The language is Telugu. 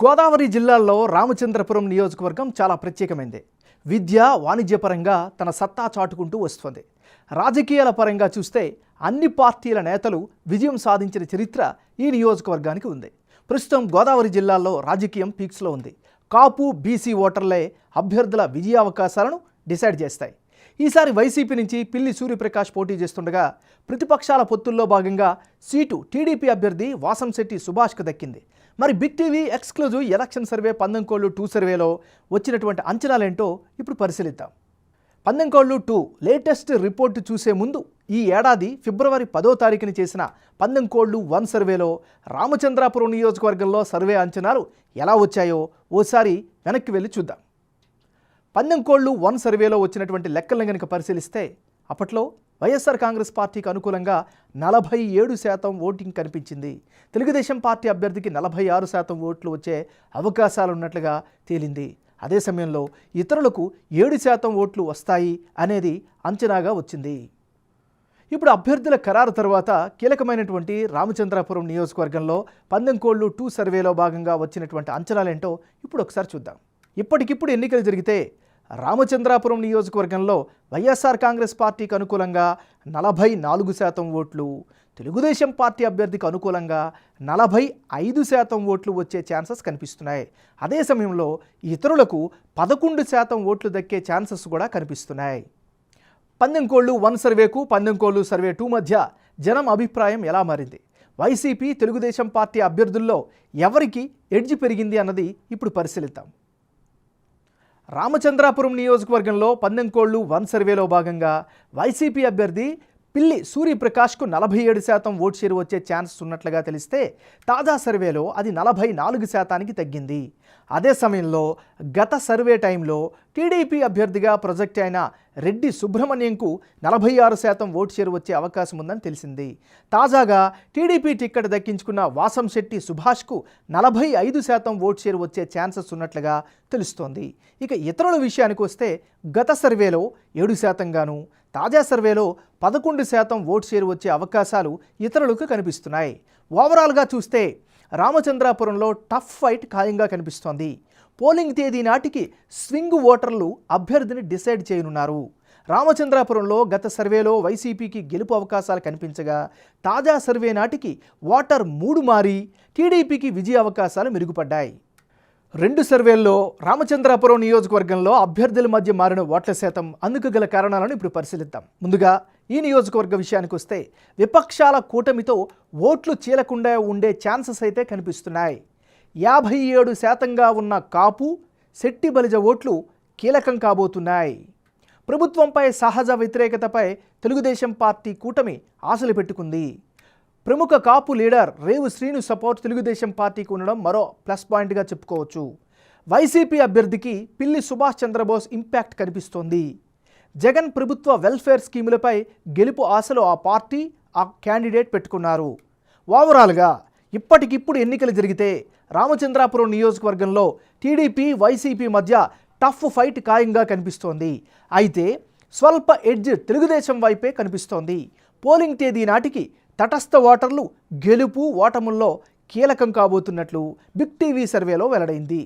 గోదావరి జిల్లాలో రామచంద్రపురం నియోజకవర్గం చాలా ప్రత్యేకమైంది. విద్య, వాణిజ్యపరంగా తన సత్తా చాటుకుంటూ వస్తుంది. రాజకీయాల పరంగా చూస్తే అన్ని పార్టీల నేతలు విజయం సాధించిన చరిత్ర ఈ నియోజకవర్గానికి ఉంది. ప్రస్తుతం గోదావరి జిల్లాలో రాజకీయం పీక్స్లో ఉంది. కాపు, బీసీ ఓటర్లే అభ్యర్థుల విజయావకాశాలను డిసైడ్ చేస్తాయి. ఈసారి వైసీపీ నుంచి పిల్లి సూర్యప్రకాష్ పోటీ చేస్తుండగా ప్రతిపక్షాల పొత్తుల్లో భాగంగా సీటు టీడీపీ అభ్యర్థి వాసంశెట్టి సుభాష్కు దక్కింది. మరి big TV exclusive election survey పందెంకోళ్ళు 2 సర్వేలో వచ్చినటువంటి అంచనాలేంటో ఇప్పుడు పరిశీలిద్దాం. పందెంకోళ్ళు 2 లేటెస్ట్ రిపోర్టు చూసే ముందు ఈ ఏడాది ఫిబ్రవరి 10వ తారీఖున చేసిన పందెంకోళ్ళు 1 సర్వేలో రామచంద్రాపురం నియోజకవర్గంలో సర్వే అంచనాలు ఎలా వచ్చాయో ఓసారి వెనక్కి వెళ్ళి చూద్దాం. పందెంకోళ్ళు 1 సర్వేలో వచ్చినటువంటి లెక్కలను కనుక పరిశీలిస్తే అప్పట్లో వైఎస్ఆర్ కాంగ్రెస్ పార్టీకి అనుకూలంగా 47% ఓటింగ్ కనిపించింది. తెలుగుదేశం పార్టీ అభ్యర్థికి 46% ఓట్లు వచ్చే అవకాశాలు ఉన్నట్లుగా తేలింది. అదే సమయంలో ఇతరులకు 7% ఓట్లు వస్తాయి అనేది అంచనాగా వచ్చింది. ఇప్పుడు అభ్యర్థుల ఖరారు తర్వాత కీలకమైనటువంటి రామచంద్రాపురం నియోజకవర్గంలో పందెంకోళ్ళు 2 సర్వేలో భాగంగా వచ్చినటువంటి అంచనాలేంటో ఇప్పుడు ఒకసారి చూద్దాం. ఇప్పటికిప్పుడు ఎన్నికలు జరిగితే రామచంద్రాపురం నియోజకవర్గంలో వైఎస్ఆర్ కాంగ్రెస్ పార్టీకి అనుకూలంగా 44% ఓట్లు, తెలుగుదేశం పార్టీ అభ్యర్థికి అనుకూలంగా 45% ఓట్లు వచ్చే ఛాన్సెస్ కనిపిస్తున్నాయి. అదే సమయంలో ఇతరులకు 11% ఓట్లు దక్కే ఛాన్సెస్ కూడా కనిపిస్తున్నాయి. పందెంకోళ్ళు 1 సర్వేకు పందెంకోళ్ళు సర్వే 2 మధ్య జనం అభిప్రాయం ఎలా మారింది? వైసీపీ, తెలుగుదేశం పార్టీ అభ్యర్థుల్లో ఎవరికి ఎడ్జ్ పెరిగింది అన్నది ఇప్పుడు పరిశీలిద్దాం. రామచంద్రాపురం నియోజకవర్గంలో పందెంకోళ్ళు 1 సర్వేలో భాగంగా వైసీపీ అభ్యర్థి పిల్లి సూర్యప్రకాష్కు 47% ఓట్ షేర్ వచ్చే ఛాన్స్ ఉన్నట్లుగా తెలిస్తే తాజా సర్వేలో అది 44%కి తగ్గింది. అదే సమయంలో గత సర్వే టైంలో టీడీపీ అభ్యర్థిగా ప్రొజెక్ట్ అయిన రెడ్డి సుబ్రహ్మణ్యంకు 46% ఓట్ షేర్ వచ్చే అవకాశం ఉందని తెలిసింది. తాజాగా టీడీపీ టిక్కెట్ దక్కించుకున్న వాసంశెట్టి సుభాష్కు 45% ఓట్ షేర్ వచ్చే ఛాన్సెస్ ఉన్నట్లుగా తెలుస్తోంది. ఇక ఇతరుల విషయానికి వస్తే గత సర్వేలో 7% గాను, తాజా సర్వేలో 11% ఓట్ షేర్ వచ్చే అవకాశాలు ఇతరులకు కనిపిస్తున్నాయి. ఓవరాల్గా చూస్తే రామచంద్రాపురంలో టఫ్ ఫైట్ ఖాయంగా కనిపిస్తోంది. పోలింగ్ తేదీ నాటికి స్వింగ్ ఓటర్లు అభ్యర్థిని డిసైడ్ చేయనున్నారు. రామచంద్రాపురంలో గత సర్వేలో వైసీపీకి గెలుపు అవకాశాలు కనిపించగా తాజా సర్వే నాటికి ఓటర్ 3 మారి టీడీపీకి విజయ అవకాశాలు మెరుగుపడ్డాయి. 2 సర్వేల్లో రామచంద్రాపురం నియోజకవర్గంలో అభ్యర్థుల మధ్య మారిన ఓట్ల శాతం, అందుకు గల కారణాలను ఇప్పుడు పరిశీలిద్దాం. ముందుగా ఈ నియోజకవర్గ విషయానికి వస్తే విపక్షాల కూటమితో ఓట్లు చీలకుండా ఉండే ఛాన్సెస్ అయితే కనిపిస్తున్నాయి. 57%గా ఉన్న కాపు, శెట్టి బలిజ ఓట్లు కీలకం కాబోతున్నాయి. ప్రభుత్వంపై సహజ వ్యతిరేకతపై తెలుగుదేశం పార్టీ కూటమి ఆశలు పెట్టుకుంది. ప్రముఖ కాపు లీడర్ రేవు శ్రీను సపోర్ట్ తెలుగుదేశం పార్టీకి ఉండడం మరో ప్లస్ పాయింట్గా చెప్పుకోవచ్చు. వైసీపీ అభ్యర్థికి పిల్లి సుభాష్ చంద్రబోస్ ఇంపాక్ట్ కనిపిస్తోంది. జగన్ ప్రభుత్వ వెల్ఫేర్ స్కీములపై గెలుపు ఆశలు ఆ పార్టీ, ఆ క్యాండిడేట్ పెట్టుకున్నారు. ఓవరాల్గా ఇప్పటికిప్పుడు ఎన్నికలు జరిగితే రామచంద్రాపురం నియోజకవర్గంలో టీడీపీ, వైసీపీ మధ్య టఫ్ ఫైట్ ఖాయంగా కనిపిస్తోంది. అయితే స్వల్ప ఎడ్జ్ తెలుగుదేశం వైపే కనిపిస్తోంది. పోలింగ్ తేదీ నాటికి తటస్థ ఓటర్లు గెలుపు, ఓటముల్లో కీలకం కాబోతున్నట్లు బిగ్ టీవీ సర్వేలో వెల్లడైంది.